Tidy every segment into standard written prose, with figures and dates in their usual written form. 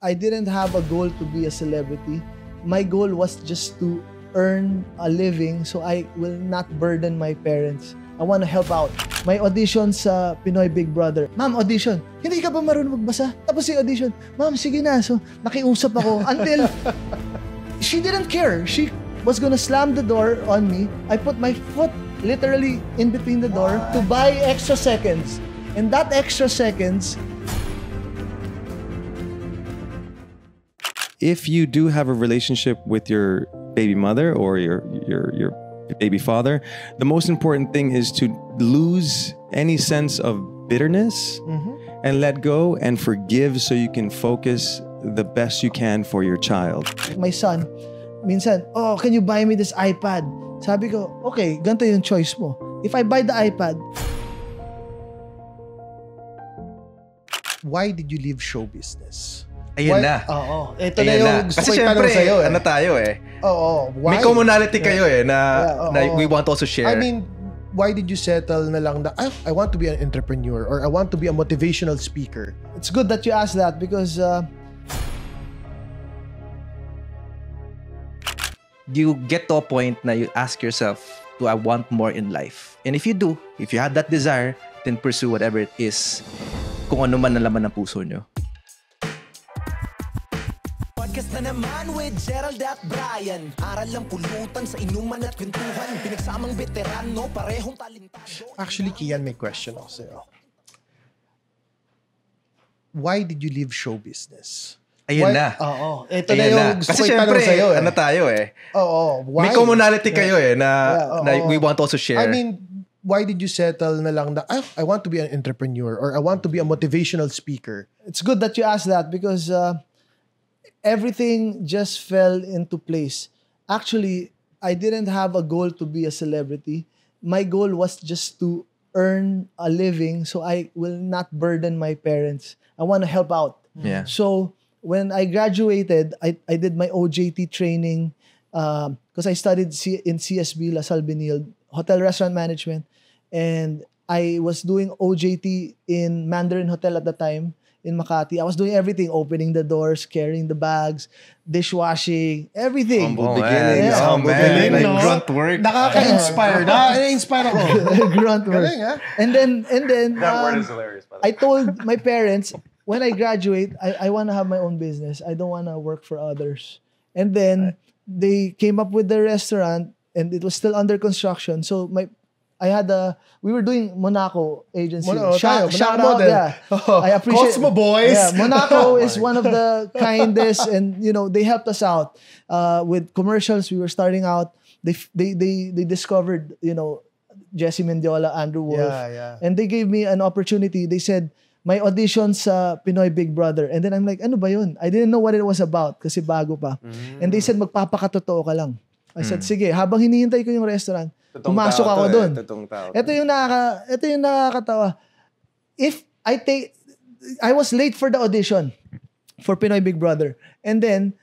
I didn't have a goal to be a celebrity. My goal was just to earn a living so I will not burden my parents. I want to help out. May audition sa Pinoy Big Brother. Ma'am, audition. Hindi ka ba marunong magbasa? Tapos yung audition. Ma'am, sige na. So, nakiusap ako until she didn't care. She was gonna slam the door on me. I put my foot literally in between the door to buy extra seconds. And that extra seconds, if you do have a relationship with your baby mother or your baby father, the most important thing is to lose any sense of bitterness and let go and forgive so you can focus the best you can for your child. my son, minsan, oh, can you buy me this iPad? Sabi ko, okay, ganito yung choice mo. If I buy the iPad, why did you leave show business? Ayun na. oo. Ito Ayun na yung na. gusto Kasi ko itanong syempre, sa'yo eh. ano tayo eh. Oo. Why? May commonality kayo eh na oo. we want to also share. I mean, why did you settle na lang na, I want to be an entrepreneur or I want to be a motivational speaker? it's good that you asked that because you get to a point na you ask yourself, do I want more in life? And if you do, if you have that desire, then pursue whatever it is, kung ano man ang laman ng puso nyo. Podcast na naman with Gerald at Brian. Aral lang pulutan sa inuman at kwentuhan. Pinagsamang veterano, parehong talentado. Actually, Kian, may question ako sa'yo. Why did you leave show business? Ayun na. oo. Ito na Ayun yung na. gusto Kasi ko itanong syempre, sa'yo eh. ano tayo eh. Oo. Why? May commonality kayo eh na oo. we want to also share. I mean, why did you settle na lang na, I want to be an entrepreneur or I want to be a motivational speaker? It's good that you asked that because everything just fell into place. Actually, I didn't have a goal to be a celebrity. My goal was just to earn a living so I will not burden my parents. I want to help out. Yeah. So when I graduated, I did my OJT training because I studied in CSB, La Salle Benilde, Hotel Restaurant Management. And I was doing OJT in Mandarin Hotel at the time in Makati. I was doing everything, opening the doors, carrying the bags, dishwashing, everything. Humble beginnings. Yeah. Oh, man. Like no? grunt work. Nakaka-inspire. Nakaka-inspire ako. Grunt work. Galing, ha? And then That word is hilarious, by the way. I told my parents, when I graduate, I want to have my own business. I don't want to work for others. And then they came up with the restaurant and it was still under construction. So we were doing Monaco agency. Shout out, yeah. I appreciate Cosmo Boys. Yeah, Monaco is one of the kindest, and they helped us out with commercials. We were starting out. They discovered Jesse Mendiola, Andrew Wolf, Yeah. and they gave me an opportunity. They said may audition sa Pinoy Big Brother, and then I'm like, ano ba yun? I didn't know what it was about kasi bago pa. And they said magpapakatotoo ka lang. I said sige, habang hinihintay ko yung restaurant, pumasok ako doon. Ito yung nakakatawa. I was late for the audition for Pinoy Big Brother. And then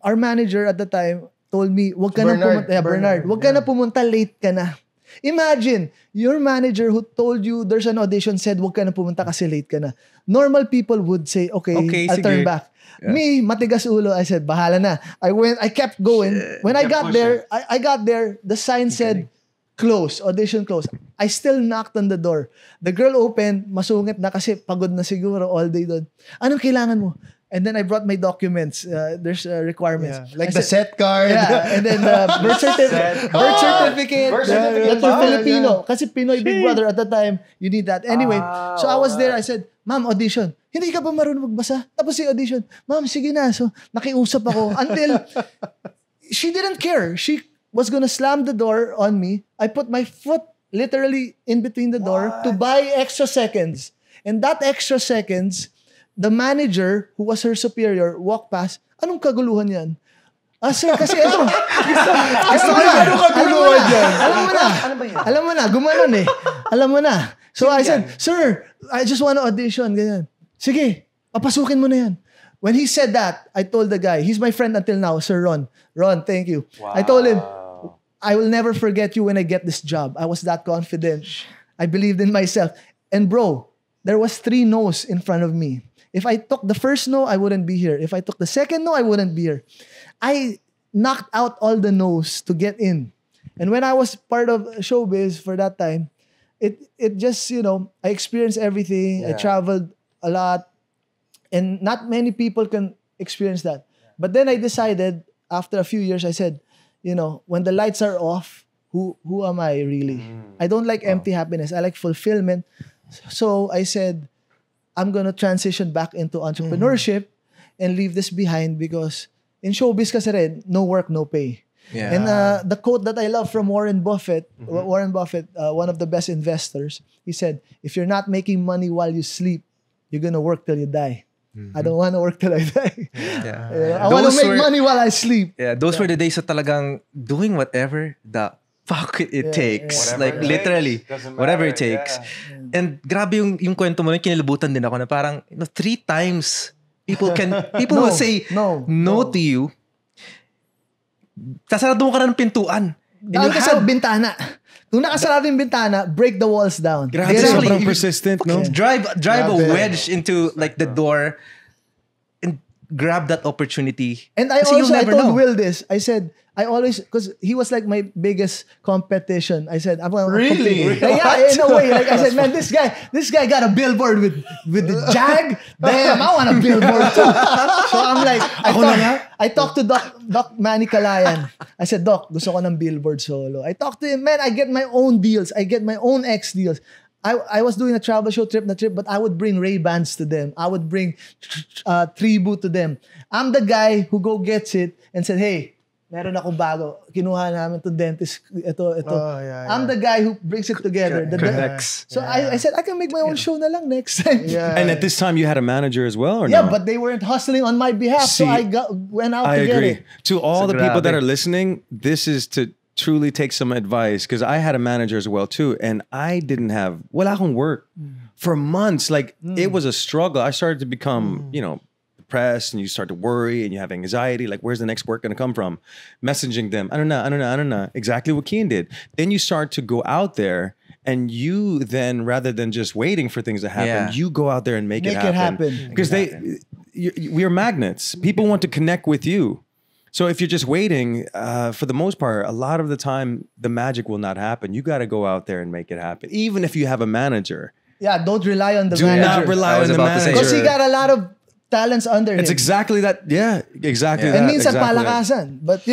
our manager at the time told me, wag ka na pumunta. Bernard, wag ka na pumunta, late ka na. Imagine, your manager who told you there's an audition said, wag ka na pumunta kasi late ka na. Normal people would say, okay I'll sige. turn back. Yeah. Me, matigas ulo, I said, bahala na. I kept going. When I got there, I got there, the sign said, close, audition close. I still knocked on the door. The girl opened, masungit na kasi pagod na siguro all day doon. Anong kailangan mo? And then I brought my documents. There's requirements. Yeah. Like the set card. Yeah. And then birth certificate. That's Filipino. Kasi Pinoy Big Brother at the time, you need that. Anyway, so I was there. I said, ma'am, audition. Hindi ka ba marunong magbasa? Tapos yung audition. Ma'am, sige na. So, nakiusap ako. Until she didn't care. She was gonna slam the door on me. I put my foot literally in between the door to buy extra seconds. And that extra seconds, the manager, who was her superior, walked past. Anong kaguluhan yan? Sir, kasi ito. Gusto ko na. Anong kaguluhan yan? Alam mo na. Gumanon eh. Alam mo na. So I said, sir, I just want to audition. Ganyan. Sige, papasukin mo na yan. When he said that, I told the guy, he's my friend until now, Sir Ron. Ron, thank you. Wow. I told him, I will never forget you when I get this job. I was that confident. I believed in myself. And bro, there was 3 no's in front of me. If I took the first no, I wouldn't be here. If I took the second no, I wouldn't be here. I knocked out all the no's to get in. And when I was part of showbiz for that time, it just, I experienced everything. I traveled a lot. And not many people can experience that. But then I decided, after a few years, I said, when the lights are off, who am I really? I don't like empty happiness. I like fulfillment. So I said, I'm going to transition back into entrepreneurship and leave this behind, because in showbiz kasi rin, no work, no pay. Yeah. And the quote that I love from Warren Buffett, one of the best investors, he said, if you're not making money while you sleep, you're going to work till you die. I don't want to work till I die. I want to make money while I sleep. Yeah, those were the days na talagang doing whatever the fuck it takes. Whatever it Literally. takes. Doesn't Whatever it matter, takes. And grabe yung kwento mo, yung kinilibutan din ako na parang 3 times people will say no to you. Sasarado mo ka na ng pintuan. Dahil ka sa bintana. Kung nakasarado yung bintana, break the walls down. Grabe, sobrang persistent, no? Drive a wedge into like the door and grab that opportunity. And I Kasi told Will this. I said, because he was like my biggest competition. I said, I'm going to Really? Yeah, in a way. Like I said, man, this guy got a billboard with the Jag. Damn, I want a billboard too. So I'm like, I talked to Doc Manny Calayan. I said, Doc, gusto ko ng billboard solo. I talked to him, man, I get my own deals. I get my own X deals. I was doing a travel show trip, but I would bring Ray-Bans to them. I would bring Tribu to them. I'm the guy who gets it and said, hey, meron ako bago. Kinuha namin to dentist. Ito. I'm the guy who brings it together. So I said, I can make my own show na lang next time. Yeah. And at this time, you had a manager as well, or Yeah, no? but they weren't hustling on my behalf. So I went out to get agree. it. To all the people that grabe. are listening, this is to truly take some advice, because I had a manager as well too, and I didn't have wala akong work for months. Like it was a struggle. I started to become, depressed, and you start to worry, and you have anxiety. Like, where's the next work going to come from? Messaging them, I don't know. Exactly what Keen did. Then you start to go out there, and you then, rather than just waiting for things to happen, you go out there and make it happen. Because we are magnets. People want to connect with you. So if you're just waiting, for the most part, a lot of the time, the magic will not happen. You got to go out there and make it happen. Even if you have a manager. Yeah, don't rely on the Do manager. not rely on the manager. Because he got a lot of talents under him. It's exactly that. Yeah, exactly that. And minsan exactly palakasan. But,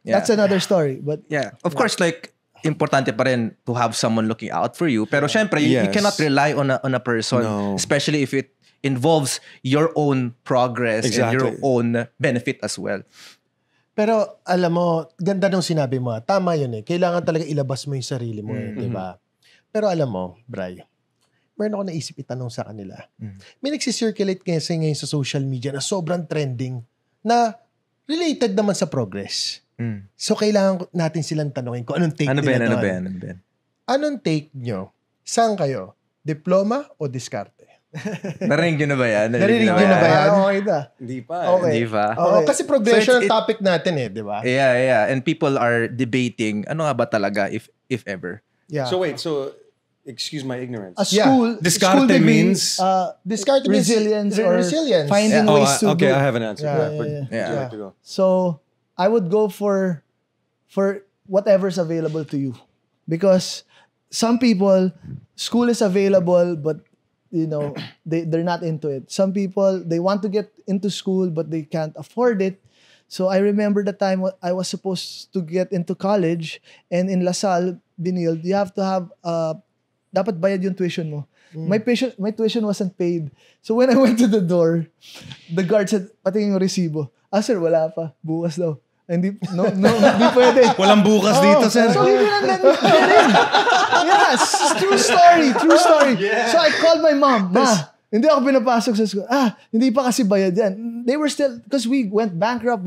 that's another story. But Yeah. Of course, like, importante pa rin to have someone looking out for you. Pero syempre, you cannot rely on a person. No. Especially if it involves your own progress and your Exactly. own benefit as well. Pero alam mo, ganda nung sinabi mo. Tama yun eh. Kailangan talaga ilabas mo yung sarili mo eh. Di ba? Pero alam mo, Bri, meron ako naisip itanong sa kanila. May nagsisirculate ngayon sa social media na sobrang trending na related naman sa progress. So kailangan natin silang tanongin kung anong take nila doon. Anong take nyo? Saan kayo? Diploma o diskarte? Narinig nyo na ba yan? Narinig nyo na ba yan? Okay na. Hindi pa. Okay. Di ba? Oo, kasi progression So ang topic natin eh, di ba? Yeah. And people are debating, ano nga ba talaga, if ever? Yeah. So wait, excuse my ignorance. A school, Discarte school degree, means- Discarte means resilience or resilience. finding Oh, ways to okay, do. I have an answer for that. But Yeah. you have to go. So I would go for whatever's available to you, because some people, school is available, but they're not into it. Some people, they want to get into school, but they can't afford it. So I remember the time I was supposed to get into college, and in LaSalle, Benilde, you have to have dapat bayad yung tuition mo. My tuition wasn't paid. So when I went to the door, the guard said, patingin yung resibo. Sir, wala pa. Bukas daw. Hindi pwede. Walang bukas dito, sir. So he didn't let me get in. Yes, true story. Yeah. So I called my mom. Ma, hindi ako pinapasok sa school. Hindi pa kasi bayad yan. They were still, because we went bankrupt,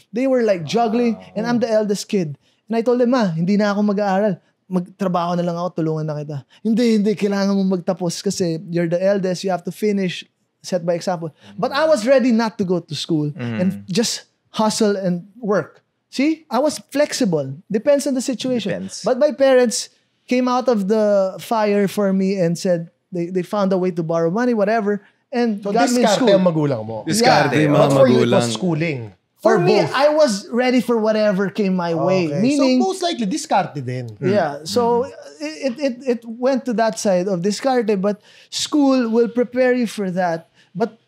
they were like juggling, and I'm the eldest kid. And I told them, Ma, hindi na ako mag-aaral. Magtrabaho na lang ako, tulungan na kita. Hindi, kailangan mo magtapos kasi you're the eldest, you have to finish, set by example. But I was ready not to go to school and just hustle and work. See, I was flexible. Depends on the situation. Depends. But my parents came out of the fire for me and said they found a way to borrow money, whatever. and So, got me in diskarte school. ang magulang mo. Discarte yung mga But for you, it magulang. was schooling. For Or me, both. I was ready for whatever came my way. Okay. Meaning, So, most likely, diskarte din. yeah. So it went to that side of discarte, but school will prepare you for that. But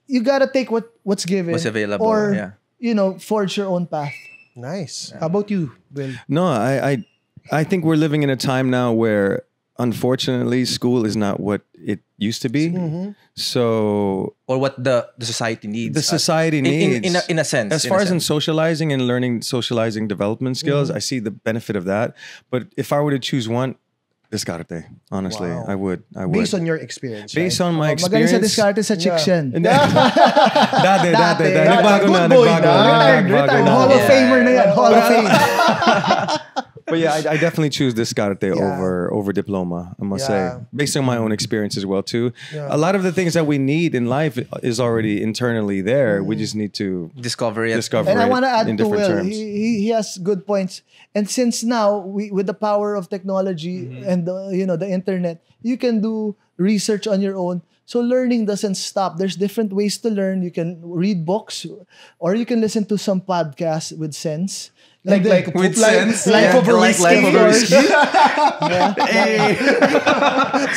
you gotta take what's given, What's available, or yeah. forge your own path. Nice. How about you, Will? No, I think we're living in a time now where, unfortunately, school is not what it used to be. So Or what the society needs. the society needs, in a sense. as far as in socializing and learning socializing development skills, I see the benefit of that. But if I were to choose one, discarte. Honestly, Wow. I would. Based on your experience, Based right? on my Magaling sa experience. discarte sa chicks yan. Dati. Nagbago Good na. boy Nagbago na. na. Retired Hall of Famer na yan. Hall of Fame. But yeah, I definitely choose discarte over diploma, I must say. Based on my own experience as well too. A lot of the things that we need in life is already internally there. We just need to discover it. discover And I it want to add in to different Will. terms. He has good points. And since now, with the power of technology and the internet, you can do research on your own. So learning doesn't stop. There's different ways to learn. You can read books, or you can listen to some podcasts with sense. Like With sense. Life Yeah. over Like whiskey. life over whiskey.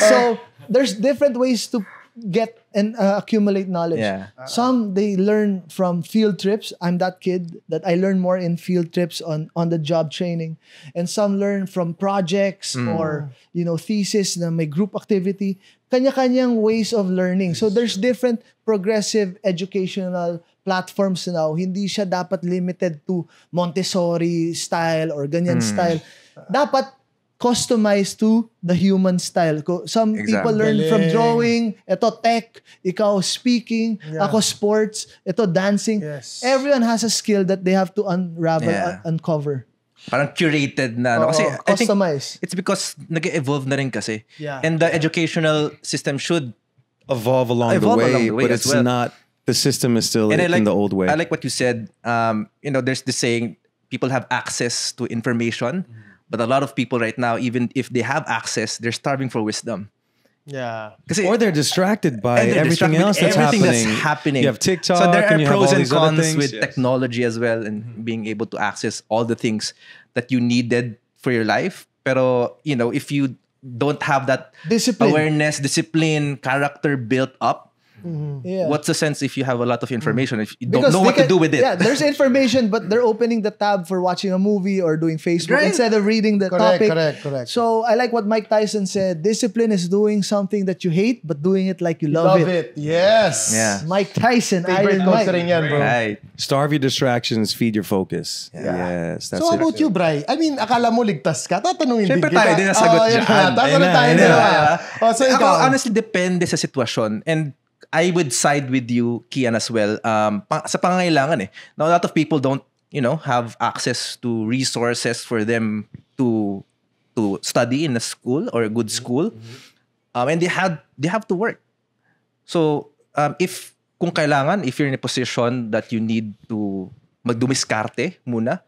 So there's different ways to get and accumulate knowledge. Yeah. Some they learn from field trips. I'm that kid that I learn more in field trips on the job training, and some learn from projects or thesis na may group activity. Kanya-kanyang ways of learning. So there's different progressive educational platforms now. Hindi siya dapat limited to Montessori style or ganyan style. Dapat customized to the human style. Some people learn from drawing, ito tech, ikaw speaking, ako sports, ito dancing. Yes. Everyone has a skill that they have to unravel, uncover. Parang curated na. No? Kasi I think Customized. it's because nag-evolve na rin kasi. Yeah. And the educational system should Evolve along the way, but as it's well. not. The system is still And in the old way. I like what you said. There's this saying, people have access to information, but a lot of people right now, even if they have access, they're starving for wisdom. Yeah. Kasi, Or they're distracted by and they're everything distracted else with that's everything happening. that's happening. You have TikTok, so there and are you have pros all and these other cons things. with Yes. technology as well, and being able to access all the things that you needed for your life. Pero, if you don't have that Discipline. awareness, discipline, character built up, Yeah. what's the sense if you have a lot of information if you don't Because know they what to can- do with it? Yeah, there's information, but they're opening the tab for watching a movie or doing Facebook Right. instead of reading the Correct, topic. correct. So I like what Mike Tyson said. Discipline is doing something that you hate, but doing it like you love, it. Yes. Yeah. Mike Tyson, Favorite Iron quote Mike. rin yan, bro. Right. Starve your distractions, feed your focus. Yes, that's So how it. about you, Bri? I mean, akala mo ligtas ka. Tatanungin din Siyempre kita. tayo din nasagot Oo, yun dyan. na. Tatanong Ayun na, tayo ayun din. na. So Ako, ikaw. honestly, depende sa sitwasyon. And I would side with you, Kian, as well. Sa pangangailangan Now, a lot of people don't, have access to resources for them to study in a school or a good school. And they have to work. So, if you're in a position that you need to magdumiskarte muna,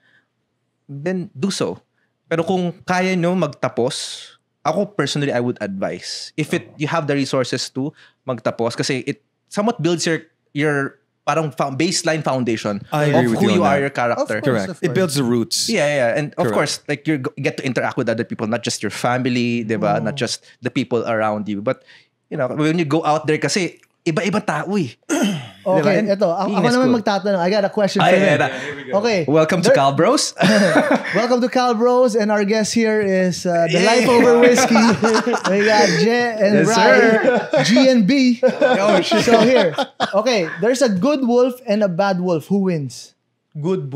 then do so. Pero kung kaya nyo magtapos, ako personally, I would advise. If you have the resources to magtapos, kasi it somewhat builds your parang baseline foundation I of agree with who you you on are, that. your character. Of course. Correct. It builds the roots. Yeah. And of Correct. course, like you get to interact with other people, not just your family, diba? Not just the people around you. But, when you go out there kasi, iba-iba tao Okay, Diba? And ito. Ako being in naman school. magtatanong. I got a question for Ay, you. ayan na. Okay. Welcome to Cal Bros. Welcome to Cal Bros. And our guest here is the Life Over Whiskey. We got Je and Yes, Ryan. G and B. So here. Okay. There's a good wolf and a bad wolf. Who wins? Good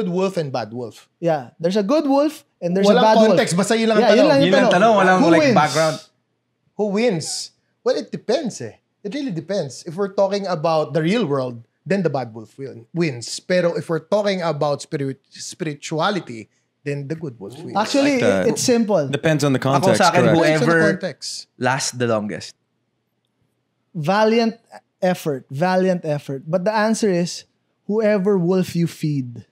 wolf and bad wolf. Yeah. There's a good wolf and there's a Walang bad wolf. context. Basta yun lang ang Yeah, tanong. yun lang yung tanong. Walang Who like wins? background. Who wins? Well, it depends It really depends. If we're talking about the real world, then the bad wolf wins. Pero if we're talking about spirituality, then the good wolf wins. Actually, Like that. it's simple. Depends on the Ako context. sa akin, correct. Depends on the whoever context. lasts the longest. Valiant effort. But the answer is whoever wolf you feed.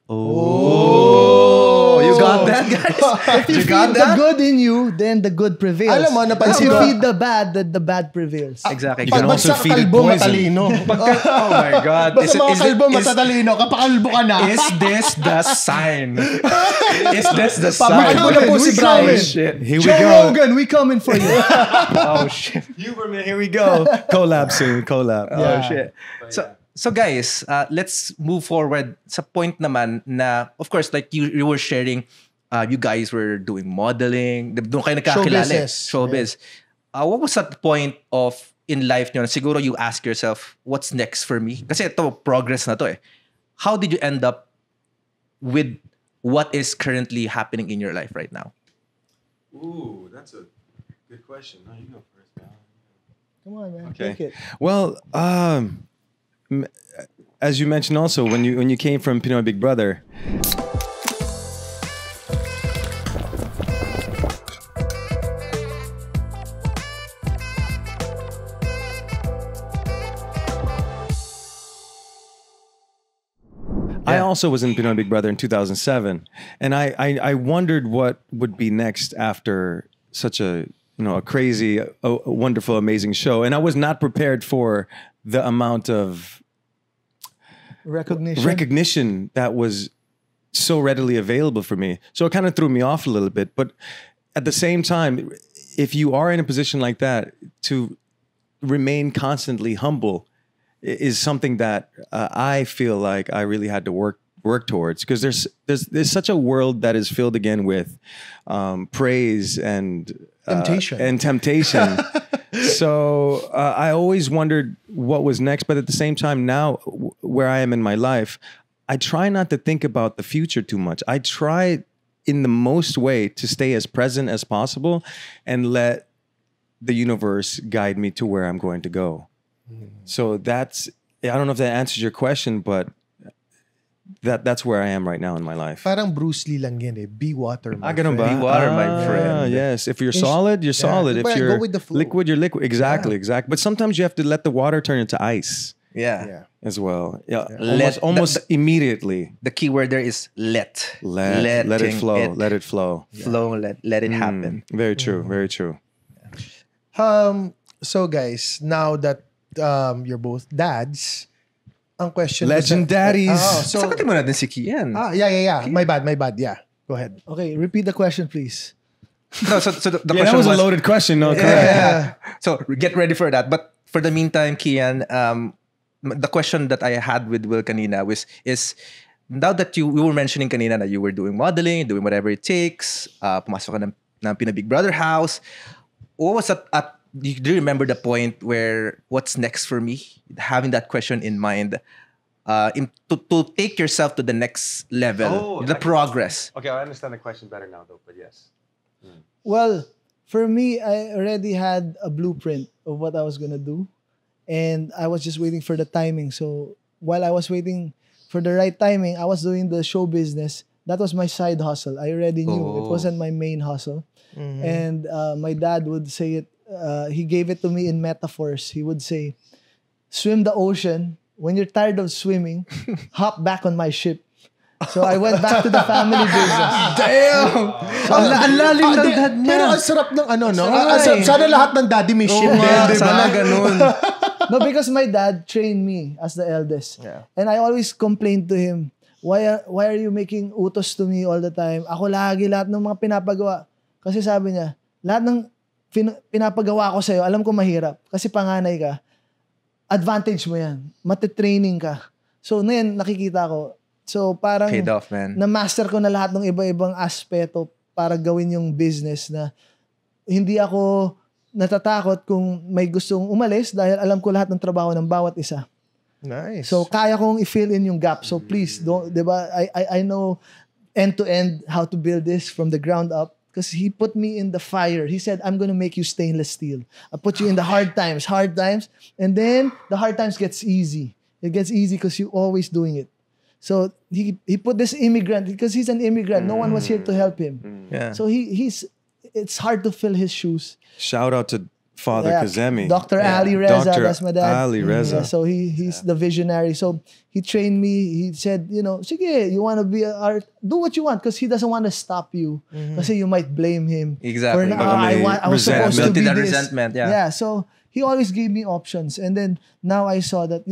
Oh, you got that, guys? If you feed the good in you, then the good prevails. Alam mo, If napansin you ko. feed the bad, then the bad prevails. Exactly. You can Pag also sa feed it kalbo, poison. matalino. Oh my God. Basta mga kalbo, matalino. Kapag kalbo ka na. Is this the sign? Is this the Pabakan mo sign? na po si We Brian. coming. Shit. Here we Joe go. Rogan, we coming for you. Oh shit. Huberman, here we go. Collab soon. Collab. Oh shit. So guys, let's move forward sa point naman na, of course, like you were sharing, you guys were doing modeling, doon kayo nagkakilala. business. Showbiz. What was that point of in life nyo na siguro you ask yourself, what's next for me? Kasi ito, progress na to eh. How did you end up with what is currently happening in your life right now? Ooh, that's a good question. No, you go first, man. Come on, man. Okay. Take it. Well, as you mentioned also, when you came from Pinoy Big Brother, I also was in Pinoy Big Brother in 2007, and I wondered what would be next after such a a crazy, a wonderful, amazing show, and I was not prepared for the amount of recognition that was so readily available for me. So it kind of threw me off a little bit, but at the same time, if you are in a position like that, to remain constantly humble is something that I feel like I really had to work towards, because there's such a world that is filled again with praise and temptation. So I always wondered what was next, but at the same time, now where I am in my life, I try not to think about the future too much. I try in the most way to stay as present as possible and let the universe guide me to where I'm going to go. So I don't know if that answers your question, but that's where I am right now in my life. Parang Bruce Lee lang yan eh. Be water, my Ganun friend. ba? Be water, my friend. Yes. If you're solid, you're solid. If Well, you're go with the flow. liquid, you're liquid. Exactly. But sometimes you have to let the water turn into ice Yeah. as well. Yeah. Let- Almost immediately. The key word there is let. Let it flow. Let it flow. Flow. Let it happen. Very true. Very true. So guys, now that you're both dads, ang question Legend daddies. So Sagutin mo natin si Kian. yeah. My bad. Yeah. Go ahead. Okay, repeat the question, please. No, so the Yeah, question that was a loaded question. No, correct. Yeah. So get ready for that. But for the meantime, Kian, the question that I had with Will kanina is now that we were mentioning kanina na you were doing modeling, doing whatever it takes, pumasok ka ng Pinoy Big Brother house. What was that? Do you remember the point where what's next for me? Having that question in mind, to take yourself to the next level, the progress. Okay, I understand the question better now, though. But yes. Well, for me, I already had a blueprint of what I was gonna do, and I was just waiting for the timing. So while I was waiting for the right timing, I was doing the show business. That was my side hustle. I already knew it wasn't my main hustle. And my dad would say it. He gave it to me in metaphors. He would say, "Swim the ocean. When you're tired of swimming, hop back on my ship." So I went back to the family business. Damn! Ang lalim ng dad niya. Pero ang sarap ng no? Sana lahat ng daddy may shit din, di ba? Sana ganun. No, because my dad trained me as the eldest. Yeah. And I always complained to him, why are you making utos to me all the time? Ako lagi lahat ng mga pinapagawa. Kasi sabi niya, lahat ng pinapagawa ko sa'yo, alam ko mahirap. Kasi panganay ka, advantage mo yan. Matitraining ka. So, ngayon, nakikita ko. So, parang Paid off, man. na-master ko na lahat ng iba-ibang aspeto para gawin yung business na hindi ako natatakot kung may gustong umalis dahil alam ko lahat ng trabaho ng bawat isa. Nice. So, kaya kong i-fill in yung gap. So, please, don't, diba? I know end-to-end how to build this from the ground up. Because he put me in the fire. He said, I'm gonna make you stainless steel. I'll put you in the hard times. And then the hard times gets easy. It gets easy because you're always doing it. So he put this immigrant, because he's an immigrant. No one was here to help him. Yeah. So it's hard to fill his shoes. Shout out to Father Kazemi. Dr. Ali Reza, Dr. that's my dad. Ali Reza. Yeah, so he's the visionary. So he trained me. He said, sige, you want to be an art, do what you want, because he doesn't want to stop you. Kasi you might blame him. Exactly. I was supposed to be that this. resentment, Yeah, so he always gave me options. And then now I saw that,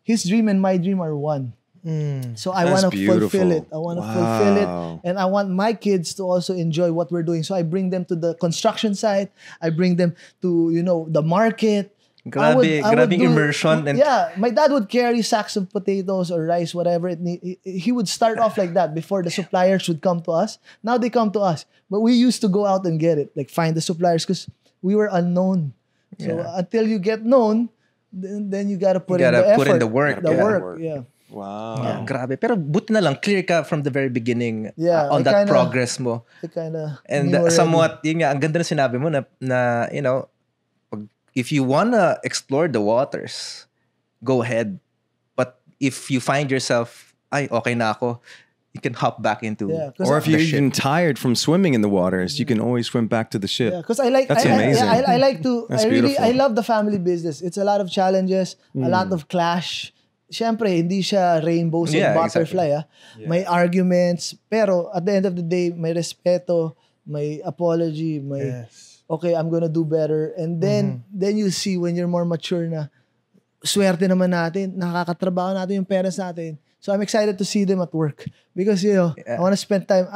his dream and my dream are one. So I want to fulfill it. I want to fulfill it. And I want my kids to also enjoy what we're doing. So I bring them to the construction site. I bring them to, the market. Grabe immersion. My dad would carry sacks of potatoes or rice, whatever it need. He would start off like that before the suppliers would come to us. Now they come to us. But we used to go out and get it, like find the suppliers, because we were unknown. So until you get known, then you gotta put in the effort. Put in the work. Yeah. Wow. Yeah, grabe. Pero buti na lang, clear ka from the very beginning on that progress mo. And somewhat, yun nga, ang ganda na sinabi mo na if you wanna explore the waters, go ahead. But if you find yourself, okay na ako, you can hop back into or if you're even tired from swimming in the waters, you can always swim back to the ship. Yeah, because I like that's amazing. I like to That's beautiful. I love the family business. It's a lot of challenges, a lot of clash. Siyempre, hindi siya rainbows and butterfly. Exactly. May arguments, pero at the end of the day, may respeto, may apology, may okay, I'm gonna do better. And then you see when you're more mature na, swerte naman natin, nakakatrabaho natin yung parents natin. So I'm excited to see them at work because I want to spend time.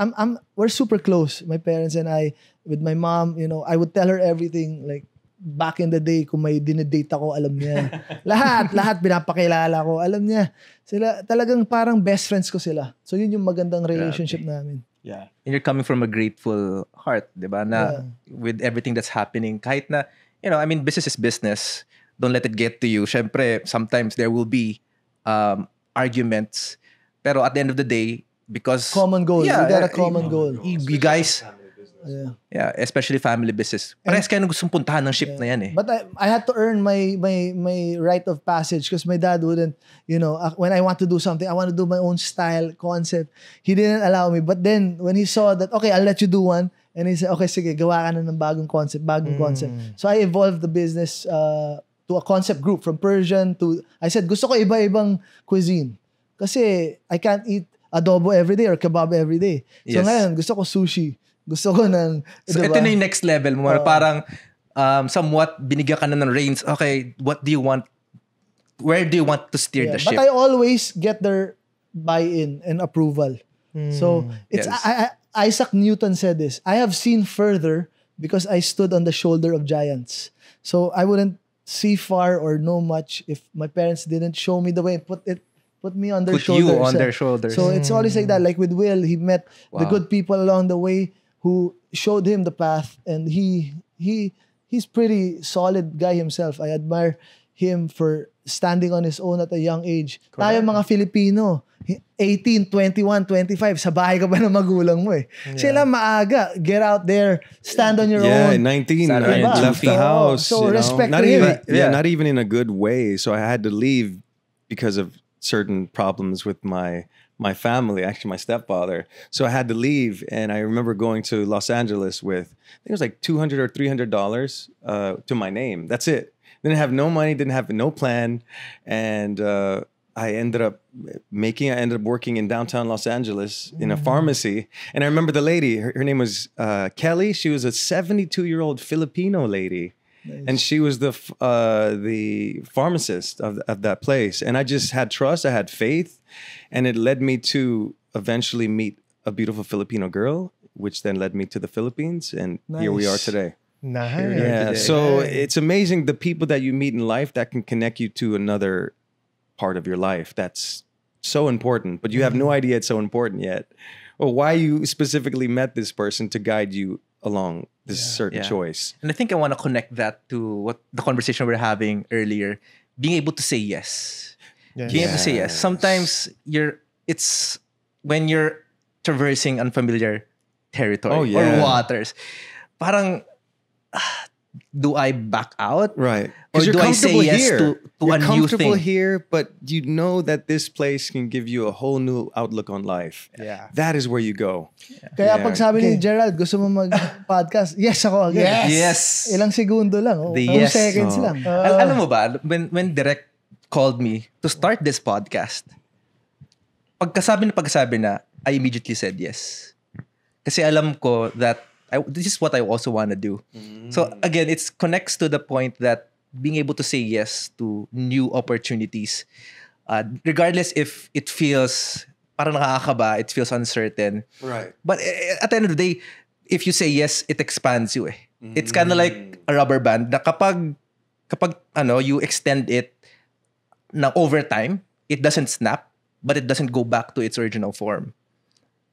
We're super close, my parents and I, with my mom. I would tell her everything, like back in the day, kung may dinedate ako, alam niya. lahat pinapakilala ko, alam niya. Sila talagang parang best friends ko sila. So yun yung magandang relationship namin. Yeah. And you're coming from a grateful heart, di ba? Na with everything that's happening, kahit na, business is business. Don't let it get to you. Syempre, sometimes there will be arguments. Pero at the end of the day, because... Common goal. You got a common goal. You guys... Yeah, especially family business. Parehas kayo na gustong puntahan ng ship na yan eh. But I had to earn my rite of passage because my dad wouldn't, when I want to do something, I want to do my own style, concept. He didn't allow me. But then, when he saw that, okay, I'll let you do one. And he said, okay, sige, gawa ka na ng bagong concept. So I evolved the business to a concept group from Persian to, I said, gusto ko iba-ibang cuisine. Kasi I can't eat adobo every day or kebab every day. So ngayon, gusto ko sushi. Gusto ko ng... So ito na yung next level mo. Parang somewhat binigyan ka na ng reins. Okay, what do you want? Where do you want to steer the ship? But I always get their buy-in and approval. So it's Isaac Newton said this. I have seen further because I stood on the shoulder of giants. So I wouldn't see far or know much if my parents didn't show me the way and put me on their shoulders. Put you on their shoulders. So it's always like that. Like with Will, he met the good people along the way who showed him the path, and he's pretty solid guy himself. I admire him for standing on his own at a young age. Tayo mga Filipino, 18, 21, 25, sa bahay ka ba ng magulang mo eh. Sila maaga, get out there, stand on your own. 19, I left the house. So respect not him. Not even in a good way. So I had to leave because of certain problems with my family, actually my stepfather. So I had to leave, and I remember going to Los Angeles with, I think it was like $200 or $300 to my name. That's it. Didn't have no money, didn't have no plan, and I ended up working in downtown Los Angeles in a pharmacy. And I remember the lady, her name was Kelly. She was a 72-year-old Filipino lady. Nice. And she was the pharmacist of that place. And I just had trust, I had faith, and it led me to eventually meet a beautiful Filipino girl, which then led me to the Philippines, and here we are today. Nice. Yeah, so it's amazing the people that you meet in life that can connect you to another part of your life. That's so important, but you have no idea it's so important yet, or why you specifically met this person to guide you along this certain choice. And I think I want to connect that to what the conversation we were having earlier, being able to say yes. Being able to say yes. Sometimes it's when you're traversing unfamiliar territory or waters. Parang do I back out? Right. Or 'Cause you're do I say comfortable yes here. to You're a new comfortable thing? here, but you know that this place can give you a whole new outlook on life. Yeah. That is where you go. Kaya Yeah. pag sabi ni Gerald, gusto mo mag-podcast, yes ako agad. Yes. Ilang segundo lang. The few yes. seconds Oh. lang. Alam mo ba, when Direk called me to start this podcast, pagkasabi na, I immediately said yes. Kasi alam ko that this is what I also want to do. So again, it connects to the point that being able to say yes to new opportunities, regardless if it feels parang nakakaba, it feels uncertain. Right. But at the end of the day, if you say yes, it expands you. It's kind of like a rubber band na kapag you extend it na over time, it doesn't snap, but it doesn't go back to its original form.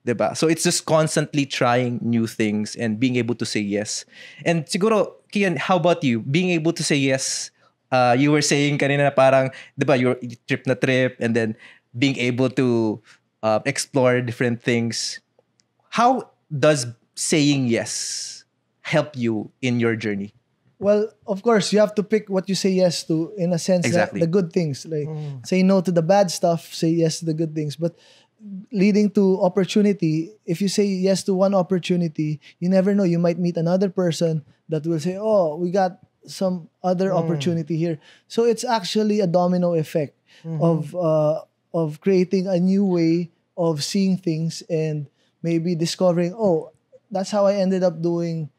Diba? So it's just constantly trying new things and being able to say yes. And siguro, Kian, how about you? Being able to say yes, you were saying kanina na parang, diba, you trip na trip and then being able to explore different things. How does saying yes help you in your journey? Well, of course, you have to pick what you say yes to in a sense Exactly. that the good things. Like say no to the bad stuff, say yes to the good things. But leading to opportunity, if you say yes to one opportunity, you never know. You might meet another person that will say, oh, we got some other opportunity here. So it's actually a domino effect of creating a new way of seeing things and maybe discovering, oh, that's how I ended up doing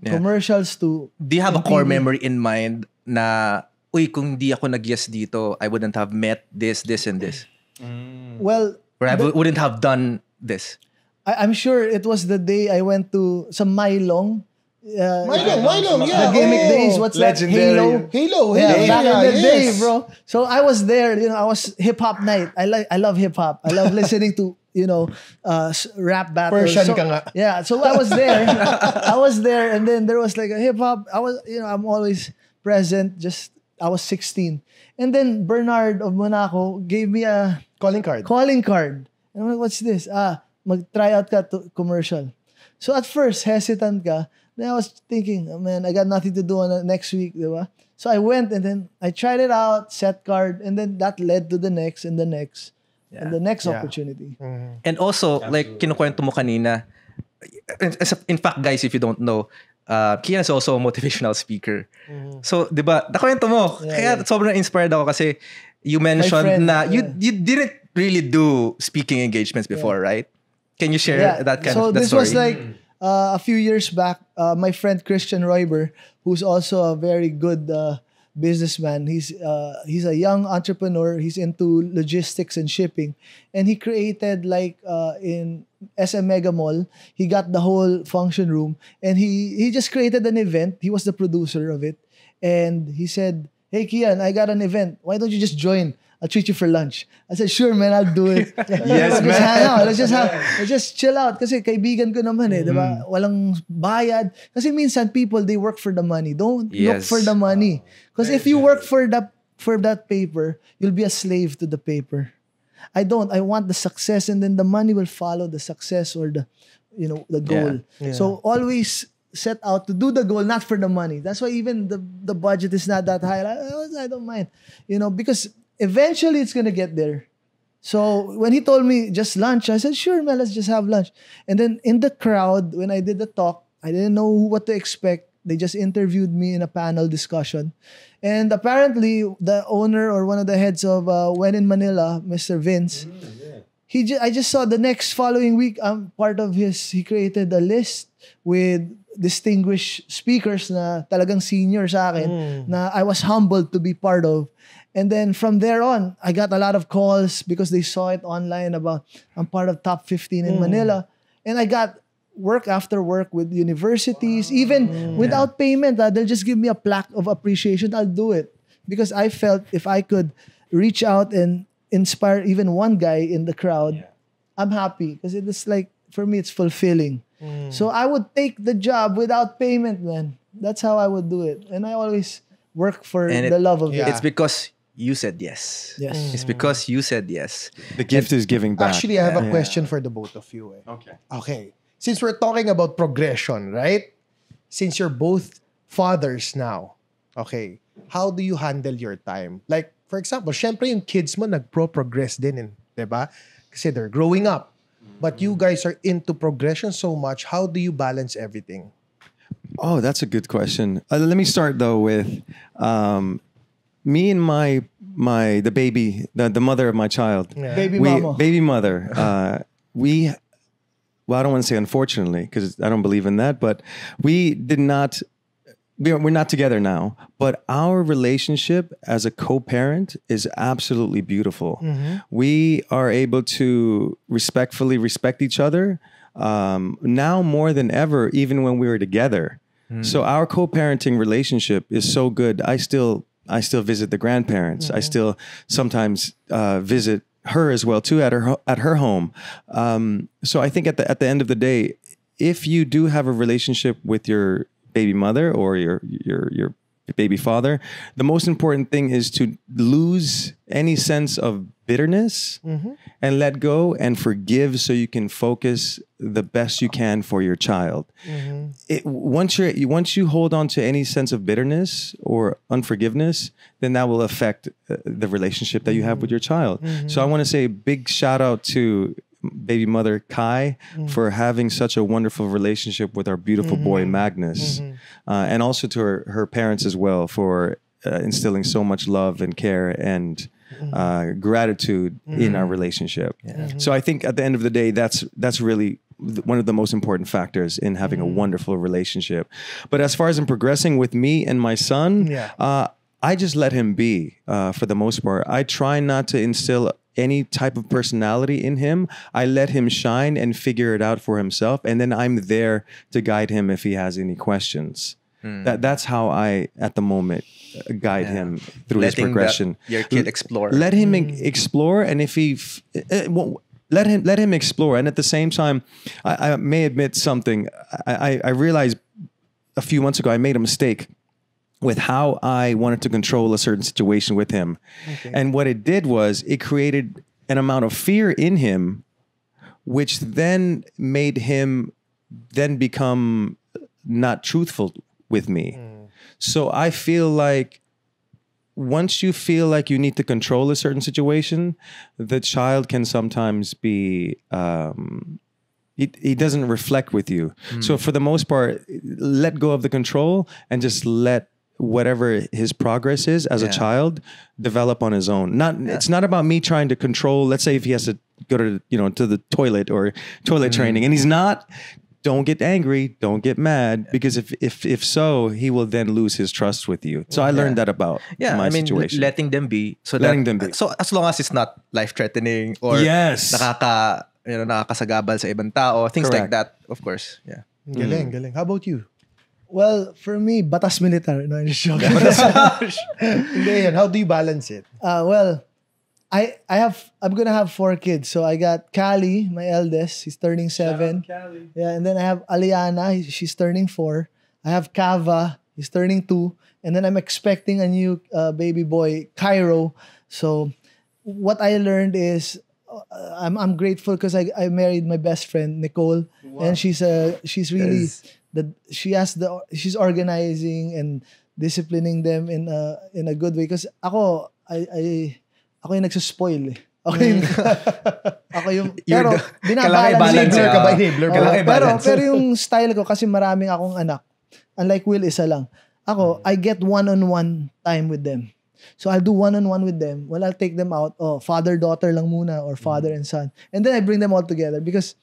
commercials to... Do you have a in core TV. memory in mind na, uy, kung di ako nag-yes dito, I wouldn't have met this, and this? Well, Or I wouldn't have done this? I'm sure it was the day I went to some Mylong. Mylong, yeah. The gimmick oh. days, what's Legendary. that? Halo, Yeah, back in the day, yes. bro. So I was there, I was hip hop night. I love hip hop. I love listening to, rap battles. Persian so, ka nga. Yeah, so I was there. And then there was like a hip hop. I'm always present. I was 16. And then Bernard of Monaco gave me a Calling card. And I'm like, what's this? Mag-try out ka to commercial. So at first, hesitant ka. Then I was thinking, oh, man, I got nothing to do on next week, di ba? So I went and then I tried it out, set card, and then that led to the next and the next and the next opportunity. And also, like kinukwento mo kanina, in fact, guys, if you don't know, Kian is also a motivational speaker. So, di ba, nakwento mo, kaya sobrang inspired ako kasi you mentioned friend, na you didn't really do speaking engagements before, right? Can you share that kind so of that this story? was like a few years back. My friend Christian Royber, who's also a very good businessman. He's a young entrepreneur. He's into logistics and shipping, and he created like in SM Mega Mall. He got the whole function room, and he just created an event. He was the producer of it, and he said, "Hey Kian, I got an event. Why don't you just join? I'll treat you for lunch." I said, "Sure, man, I'll do it." Yes, Let's hang out. Let's just chill out. Kasi kaibigan ko naman di ba? Walang bayad. Kasi minsan people, they work for the money. Don't look Yes. for the money. Because if you work for that paper, you'll be a slave to the paper. I don't. I want the success, and then the money will follow the success or the goal. Yeah. So always set out to do the goal, not for the money. That's why even the budget is not that high. I don't mind, because eventually it's gonna get there. So when he told me just lunch, I said, "Sure, man, let's just have lunch." And then in the crowd, when I did the talk, I didn't know what to expect. They just interviewed me in a panel discussion. And apparently, the owner or one of the heads of When in Manila, Mr. Vince, I just saw the next following week, part of he created a list with distinguished speakers na talagang senior sa akin na I was humbled to be part of. And then from there on, I got a lot of calls because they saw it online about I'm part of top 15 in Manila. And I got work after work with universities, even without payment. They'll just give me a plaque of appreciation. I'll do it because I felt if I could reach out and inspire even one guy in the crowd, I'm happy because it is like, for me, it's fulfilling. So I would take the job without payment, man. That's how I would do it. And I always work for the love of it. It's because you said yes. Yes. It's because you said yes. The gift is giving back. Actually, I have a question for the both of you. Okay. Okay. Since we're talking about progression, right? Since you're both fathers now, okay, how do you handle your time? Like, for example, syempre yung kids mo nagpo-progress din, diba? Kasi they're growing up. But you guys are into progression so much. How do you balance everything? Oh, that's a good question. Let me start though with me and the baby, the mother of my child. Yeah. Baby mother. Well, I don't want to say unfortunately, because I don't believe in that, but we're not together now, but our relationship as a co-parent is absolutely beautiful. We are able to respectfully respect each other now more than ever, even when we were together. So our co-parenting relationship is so good. I still visit the grandparents. I still sometimes visit her as well too at her home. So I think at the end of the day, if you do have a relationship with your baby mother or your baby father, the most important thing is to lose any sense of bitterness and let go and forgive so you can focus the best you can for your child. Once you hold on to any sense of bitterness or unforgiveness, then that will affect the relationship that you have with your child. So I want to say a big shout out to baby mother Kai for having such a wonderful relationship with our beautiful boy Magnus, and also to her parents as well for instilling so much love and care and gratitude in our relationship. So I think at the end of the day, that's really one of the most important factors in having a wonderful relationship. But as far as in progressing with me and my son, I just let him be for the most part. I try not to instill any type of personality in him. I let him shine and figure it out for himself. And then I'm there to guide him if he has any questions. That's how I, at the moment, guide him through his progression. Your kid explore. Let him explore. And if he... let him explore. And at the same time, I may admit something. I realized a few months ago I made a mistake with how I wanted to control a certain situation with him. And what it did was it created an amount of fear in him, which then made him then become not truthful with me. So I feel like once you feel like you need to control a certain situation, the child can sometimes be... He doesn't reflect with you. So for the most part, let go of the control and just let whatever his progress is as a child develop on his own. It's not about me trying to control. Let's say if he has to go to the toilet or toilet training and he's not, don't get angry, don't get mad, because if so, he will then lose his trust with you. So I learned that about my situation. Letting them be. So as long as it's not life-threatening or nakakasagabal sa ibang tao, things like that, of course. Yeah. Galing. How about you? Well, for me, batas militar. No, I'm just joking. How do you balance it? Well, I'm gonna have 4 kids. So I got Callie, my eldest. He's turning 7. Yeah, and then I have Aliana. She's turning 4. I have Kava. He's turning 2. And then I'm expecting a new baby boy, Cairo. So what I learned is I'm grateful because I married my best friend Nicole, and she's really she's organizing and disciplining them in a good way. Because ako yung nagsaspoil eh. Ako yung pero binabalance ka. Pero yung style ko kasi maraming akong anak. Unlike Will, isa lang. Ako, I get one-on-one time with them. So I'll do one-on-one with them. Well, I'll take them out. Father-daughter lang muna or father and son. And then I bring them all together because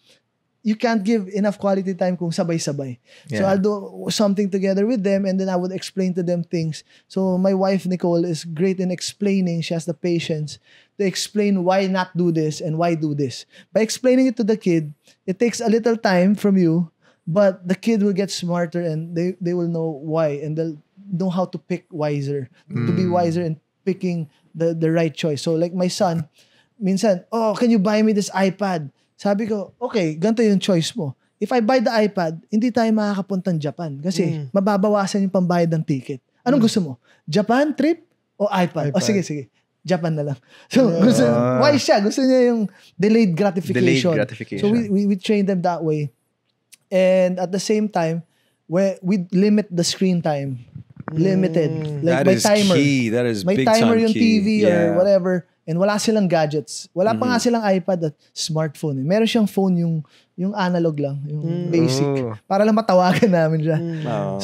you can't give enough quality time kung sabay-sabay. Yeah. So I'll do something together with them and then I would explain to them things. So my wife, Nicole, is great in explaining. She has the patience to explain why not do this and why do this. By explaining it to the kid, it takes a little time from you, but the kid will get smarter and they will know why and they'll know how to pick wiser, to be wiser in picking the right choice. So like my son, minsan, can you buy me this iPad? Sabi ko, okay, ganito yung choice mo. If I buy the iPad, hindi tayo makakapuntang Japan kasi mababawasan yung pambayad ng ticket. Anong gusto mo? Japan trip o iPad? Sige. Japan na lang. So, why siya? Gusto niya yung delayed gratification. So, we train them that way. And at the same time, where we limit the screen time. Limited. Like That by is timer. key. That is May big timer time yung key. TV Yeah. or whatever. And wala silang gadgets. Wala pa nga silang iPad at smartphone. Meron siyang phone yung analog lang, yung basic. Para lang matawagan namin siya.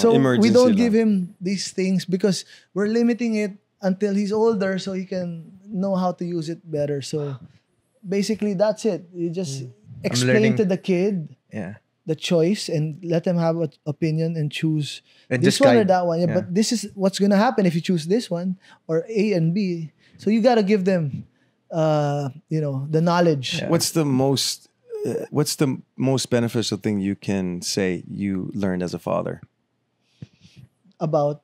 So we Emergency don't lang. give him these things because we're limiting it until he's older so he can know how to use it better. So basically that's it. You just explain learning. to the kid Yeah. the choice and let them have an opinion and choose And this just one or guide. that one. Yeah, Yeah. but this is what's gonna happen if you choose this one or A and B. So you gotta give them, the knowledge. What's the most beneficial thing you can say you learned as a father? About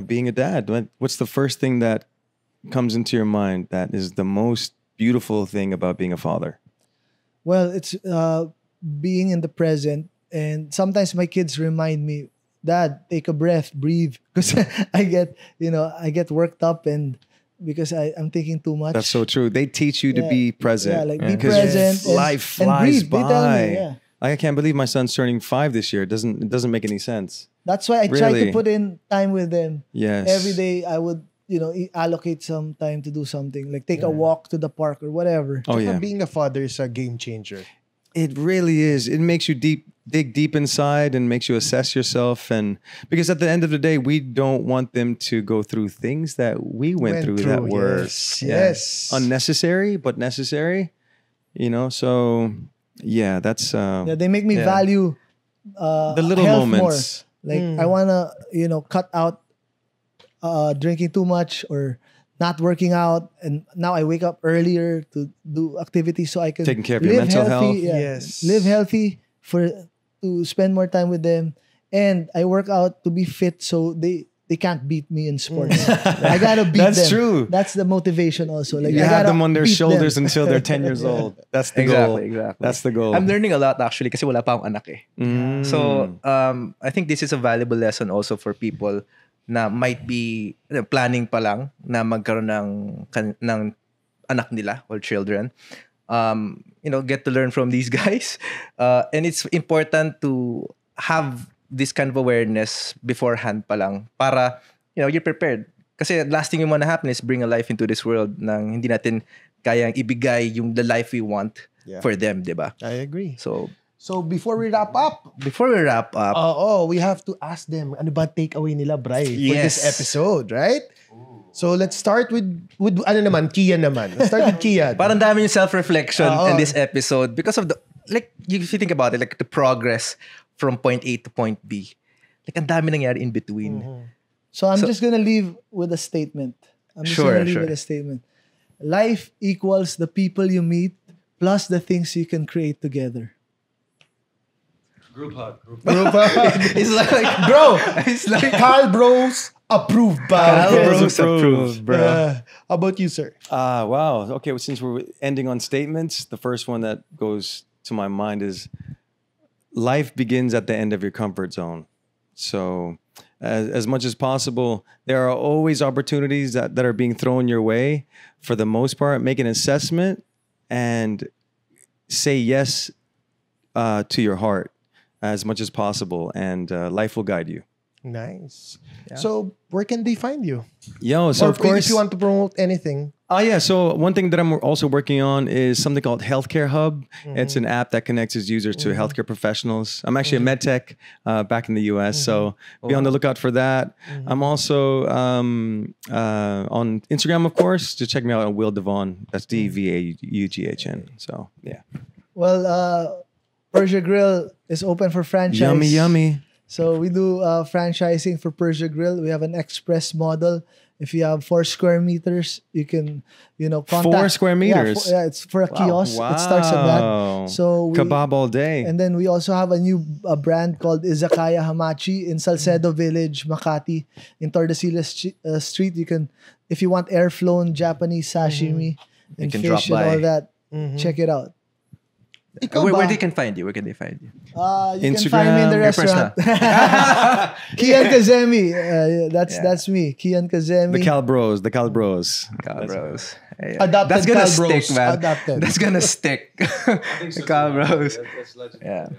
Being a dad. What's the first thing that comes into your mind that is the most beautiful thing about being a father? well, it's being in the present, and sometimes my kids remind me, Dad, take a breath, breathe, because I get worked up and because I'm thinking too much. That's so true. They teach you to Yeah. be present. Yeah, like be Because present and- life and flies breathe. They tell me, by. yeah. I can't believe my son's turning 5 this year. It doesn't make any sense. That's why I try to Really? put in time with them. Yes. Every day I would, allocate some time to do something, like take a walk to the park or whatever. Oh Tsaka yeah. being a father is a game changer. It really is. It makes you dig deep inside and makes you assess yourself. And because at the end of the day, we don't want them to go through things that we went through that were yes. unnecessary but necessary. So yeah, that's Yeah, they make me value the little health moments. more. Like I wanna, cut out drinking too much or not working out, and now I wake up earlier to do activities so I can Taking care of your live mental healthy, health. Yes. live healthy to spend more time with them, and I work out to be fit so they can't beat me in sports. I gotta beat That's them. true. That's the motivation also. Like You I have gotta them on their beat shoulders them. until they're 10 years old. That's the goal. Exactly. That's the goal. I'm learning a lot actually kasi wala pa akong anak eh. So, I think this is a valuable lesson also for people na might be planning pa lang na magkaroon ng anak nila or children. Get to learn from these guys. And it's important to have this kind of awareness beforehand pa lang para, you're prepared. Kasi last thing you want to happen is bring a life into this world nang hindi natin kayang ibigay the life we want for them, di ba? I agree. So, Before we wrap up, before we wrap up, we have to ask them, ano ba takeaway nila, Bri, for Yes. this episode, right? So let's start with Kian naman. Let's start with Kian. parang dami yung self-reflection Oo. in this episode because of if you think about it, like the progress from point A to point B. Like, ang dami nangyari in between. So I'm just gonna leave with a statement. Sure. With a statement. Life equals the people you meet plus the things you can create together. Group hug. It's like, Bro, it's like, Carl Bros approved ba? Carl Bros approved, bro. How about you, sir? Wow. Okay, well, since we're ending on statements, the first one that goes to my mind is life begins at the end of your comfort zone. So as much as possible, there are always opportunities that are being thrown your way. For the most part, make an assessment and say yes to your heart as much as possible, and life will guide you. Nice. So where can they find you? So Or of course, if you want to promote anything. Yeah. So one thing that I'm also working on is something called Healthcare Hub. It's an app that connects its users to healthcare professionals. I'm actually a med tech back in the US, so be on the lookout for that. I'm also on Instagram, of course. Just check me out on Will Devon. That's DVAUGHN. So yeah, Well, Persia Grill is open for franchise. yummy, yummy. So we do franchising for Persia Grill. We have an express model. If you have 4 square meters, you can, contact. 4 square meters? Yeah, it's for a kiosk. It starts at Wow. that. So Kebab all day. And then we also have a new brand called Izakaya Hamachi in Salcedo Village, Makati, in Tordesillas Street. You can, if you want air-flown Japanese sashimi and can fish drop and all by. that, check it out. Ikaw where ba? they can find you? Where can they find you? You can find me in the Instagram, restaurant. Kian Kazemi. That's me. Kian Kazemi. The Cal Bros. Cal Bros. Hey, Adopted that's gonna Cal Bros. stick, man. Adopted. That's gonna stick. The Cal Bros. Yeah.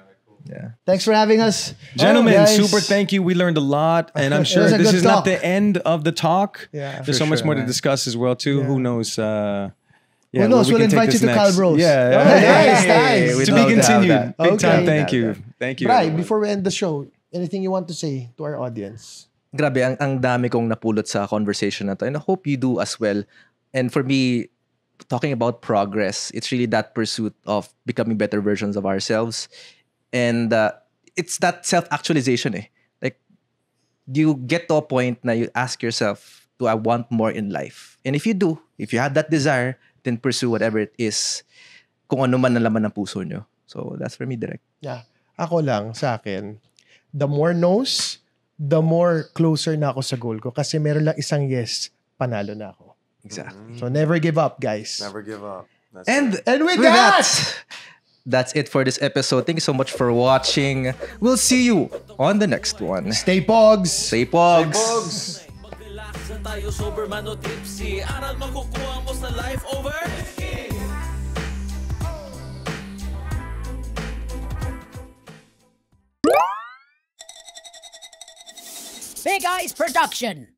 Yeah. Thanks for having us. Gentlemen, Guys. super thank you. We learned a lot. And I'm It sure was a this good is not talk. the end of the talk. Yeah, There's for so much sure, more to man. discuss as well, too. Who knows? Who knows? where we We'll can take invite you this to Cal next. Bros. Yeah. Oh, nice. We'd To be love to have continued. that. Big time. Okay. Thank you. Thank you. Bri, everyone. before we end the show, anything you want to say to our audience? Grabe, ang dami kong napulot sa conversation na to. And I hope you do as well. And for me, talking about progress, it's really that pursuit of becoming better versions of ourselves. And it's that self-actualization eh. Like, you get to a point na you ask yourself, do I want more in life? And if you do, if you have that desire, then pursue whatever it is, kung ano man ang laman ng puso nyo. So, that's for me, direct. Yeah. Ako lang, sa akin, the more no's, the more closer na ako sa goal ko. Kasi meron lang isang yes, panalo na ako. Exactly. So never give up, guys. Never give up. That's And with that, that's it for this episode. Thank you so much for watching. We'll see you on the next one. stay pogs. Stay pogs. Mag-relax na tayo, sober man o tipsy. Aral makukuha mo sa life over. Big Eyes Production.